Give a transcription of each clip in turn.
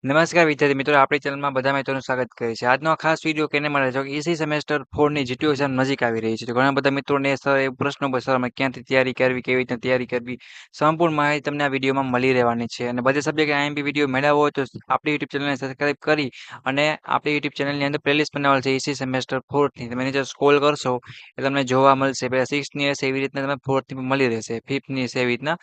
નમસ્કાર વિદ્યાર્થી મિત્રો, આપણી ચેનલમાં બધા મિત્રોનું સ્વાગત કરે છે. આજનો આ ખાસ વિડીયો કેને મળે છે કે ઈસી સેમેસ્ટર 4 ની જીટીયુ એક્ઝામ નજીક આવી રહી છે. તો ઘણા બધા મિત્રોને સર એ પ્રશ્નો પર સર અમે ક્યાંથી તૈયારી કરવી, કેવી રીતના તૈયારી કરવી, સંપૂર્ણ માહિતી તમને આ વિડીયોમાં મળી રહેવાની છે. અને બધા સબ્જેક્ટ આઈએમપી વિડીયો મેળવવો હોય તો આપણી યુટ્યુબ ચેનલને સબસ્ક્રાઇબ કરી અને આપણી યુટ્યુબ ચેનલની અંદર પ્લેલિસ્ટ બનાવેલ છે ઈસી સેમેસ્ટર 4 ની. તમે નીચે સ્ક્રોલ કરશો એટલે તમને જોવા મળશે. પહેલા 6 ની હશે એવી રીતના તમે 4 ની મળી રહેશે, 5 ની હશે એવી રીતના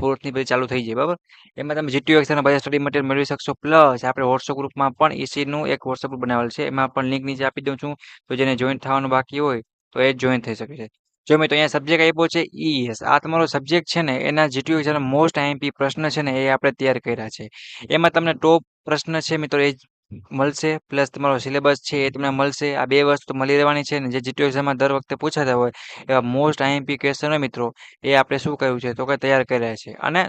4 ની પછી ચાલુ થઈ જાય, બરાબર. એમાં તમે જીટીયુ એક્ઝામના બધા સ્ટડી મટીરિયલ મેળવી શકશો. પ્લસ આપણે વોટ્સઅપ ગ્રુપમાં પણ ઈસીનું એક વોટ્સઅપ ગ્રુપ બનાવેલ છે. એમાં પણ લિંક નીચે આપી દઉં છું. તો જેને જોઈન થવાનું બાકી હોય તો એ જ જોઈન થઈ શકે છે. જો મેં તો અહીંયા સબ્જેક્ટ આપ્યો છે ઈએસ. આ તમારો સબ્જેક્ટ છે ને એના જીટીયુ એક્ઝામના મોસ્ટ આઈએમપી પ્રશ્ન છે ને એ આપણે તૈયાર કર્યા છે. એમાં તમને ટોપ પ્રશ્ન છે મિત્રો એ જ મળશે. પ્લસ તમારો સિલેબસ છે એ તમને મળશે. આ બે વસ્તુ મળી રહેવાની છે ને જે જીટીયુ એક્ઝામમાં દર વખતે પૂછાતા હોય એવા મોસ્ટ આઈએમપી ક્વેશ્ચન હોય મિત્રો, એ આપણે શું કર્યું છે તો કે તૈયાર કર્યા છે. અને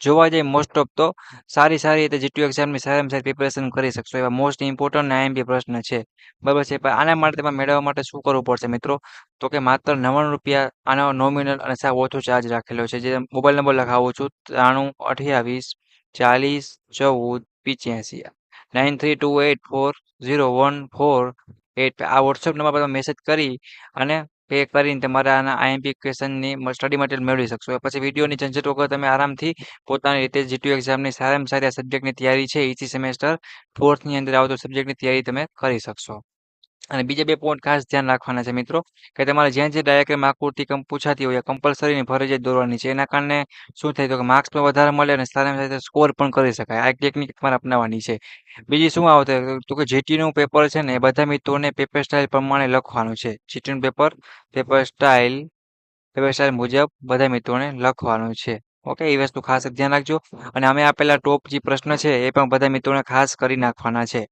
જોવા જઈએ મોસ્ટ ઓફ તો સારી રીતે જીટીયુ એક્ઝામની સારામાં સારી પ્રિપેરેશન કરી શકશો એવા મોસ્ટ ઇમ્પોર્ટન્ટ આઈએમપી પ્રશ્ન છે, બરાબર છે. પણ આના માટે તમારે મેળવવા માટે શું કરવું પડશે મિત્રો, તો કે માત્ર ₹99 આનો નોમિનલ અને સાવ ઓછો ચાર્જ રાખેલો છે. જે મોબાઈલ નંબર લખાવું છું 9328401485 9328401485 આ વોટ્સએપ નંબર પર તમે મેસેજ કરી અને પે કરીને તમારે આના આઈએમપી ક્વેશ્ચનની સ્ટડી મટીરિયલ મેળવી શકશો. પછી વિડીયોની ઝંઝટ વગર તમે આરામથી પોતાની રીતે જીટીયુ એક્ઝામની સારામાં સારી આ સબ્જેક્ટની તૈયારી છે ઈસી સેમેસ્ટર 4 ની અંદર આવતો સબ્જેક્ટની તૈયારી તમે કરી શકશો. અને બીજા બે પોઈન્ટ ખાસ ધ્યાન રાખવાના છે મિત્રો, કે તમારે જ્યાં જે ડાયાગ્રામ આકૃતિ પૂછાતી હોય કમ્પલસરી ફરજિયાત દોરવાની છે. એના કારણે શું થાય તો કે માર્ક્સ પણ વધારે મળે અને સારામાં સાથે સ્કોર પણ કરી શકાય. આ એક ટેકનિક તમારે અપનાવવાની છે. બીજી શું આવશે તો કે જીટીનું પેપર છે ને એ બધા મિત્રોને પેપર સ્ટાઇલ પ્રમાણે લખવાનું છે. જીટીનું પેપર સ્ટાઇલ મુજબ બધા મિત્રોને લખવાનું છે. ઓકે, એ વસ્તુ ખાસ ધ્યાન રાખજો. અને અમે આપેલા ટોપ જે પ્રશ્ન છે એ પણ બધા મિત્રોને ખાસ કરી નાખવાના છે.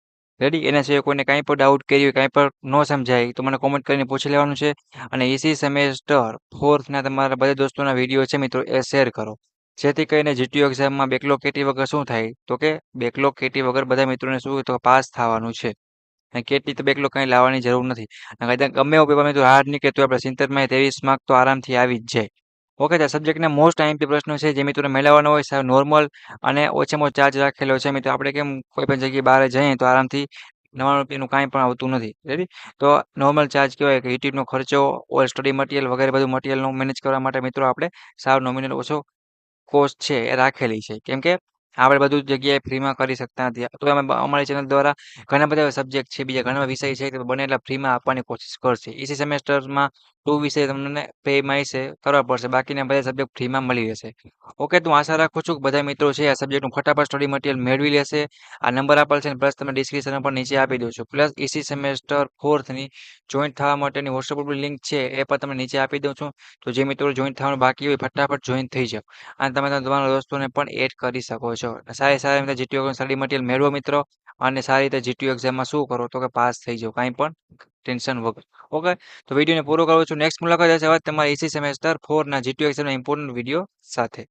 રેડી? એના સિવાય કોઈને કાંઈ પણ ડાઉટ કરી હોય, કાંઈ પણ ન સમજાય તો મને કોમેન્ટ કરીને પૂછી લેવાનું છે. અને ઈસી સેમેસ્ટર 4 ના તમારા બધા દોસ્તોના વિડીયો છે મિત્રો એ શેર કરો, જેથી કરીને જીટીયુ એક્ઝામમાં બેકલોગ કેટી વગર શું થાય તો કે બેકલોગ કેટી વગર બધા મિત્રોને શું તો પાસ થવાનું છે. અને કેટી તો બેકલોગ કંઈ લાવવાની જરૂર નથી. અને કદાચ ગમે એવું પેપર મિત્રો હાર્ડ નીકળે તો આપણે 70 માં 23 માર્ક તો આરામથી આવી જ જાય. ઓકે, તો સબ્જેક્ટના મોસ્ટ આઈએમપી પ્રશ્નો છે જે મિત્રોને મેળવવાનો હોય સાવ નોર્મલ અને ઓછામાં ઓછો ચાર્જ રાખેલો છે. મિત્રો આપણે કેમ કોઈ પણ જગ્યાએ બહાર જઈએ તો આરામથી ₹99 કાંઈ પણ આવતું નથી. રેડી? તો નોર્મલ ચાર્જ કહેવાય કે યુટ્યુબનો ખર્ચો ઓર સ્ટડી મટીરિયલ વગેરે બધું મટીરિયલનું મેનેજ કરવા માટે મિત્રો આપણે સાવ નોમિનલ ઓછો કોસ્ટ છે એ રાખેલી છે. કેમ કે આપણે બધું જગ્યાએ ફ્રીમાં કરી શકતા નથી. તો અમે અમારી ચેનલ દ્વારા ઘણા બધા સબ્જેક્ટ છે, બીજા ઘણા વિષય છે કે બને એટલા ફ્રીમાં આપવાની કોશિશ કરશે. ઈસી સેમેસ્ટરમાં 2 વિષય તમને પેમાં હશે કરવા પડશે, બાકીના બધા સબ્જેક્ટ ફ્રીમાં મળી રહેશે. ઓકે, તો હું આશા રાખું છું કે બધા મિત્રો છે આ સબ્જેક્ટનું ફટાફટ સ્ટડી મટીરિયલ મેળવી લેશે. આ નંબર આપેલ છે પ્લસ તમે ડિસ્ક્રિપ્શન પર નીચે આપી દઉં છું. પ્લસ ઈસી સેમેસ્ટર 4 ની જોઈન્ટ થવા માટેની વોટ્સએપ ગ્રુપની લિંક છે એ પણ તમને નીચે આપી દઉં છું. તો જે મિત્રો જોઈન થવાનું બાકી હોય ફટાફટ જોઈન થઈ જાઓ. અને તમે તમારા દોસ્તોને પણ એડ કરી શકો છો. સારી રીતે જીટીયુ સ્ટડી મટીરિયલ મેળવો મિત્રો, અને સારી રીતે જીટીયુ એક્ઝામમાં શું કરો તો કે પાસ થઈ જાઓ કાંઈ પણ ટેન્શન વગર. ઓકે, તો વિડીયોને પૂરો કરું છું. નેક્સ્ટ મુલાકાત હશે હવે તમારી ઈસી સેમેસ્ટર 4 ના જીટીયુ એક્ઝામના ઇમ્પોર્ટન્ટ વિડીયો સાથે.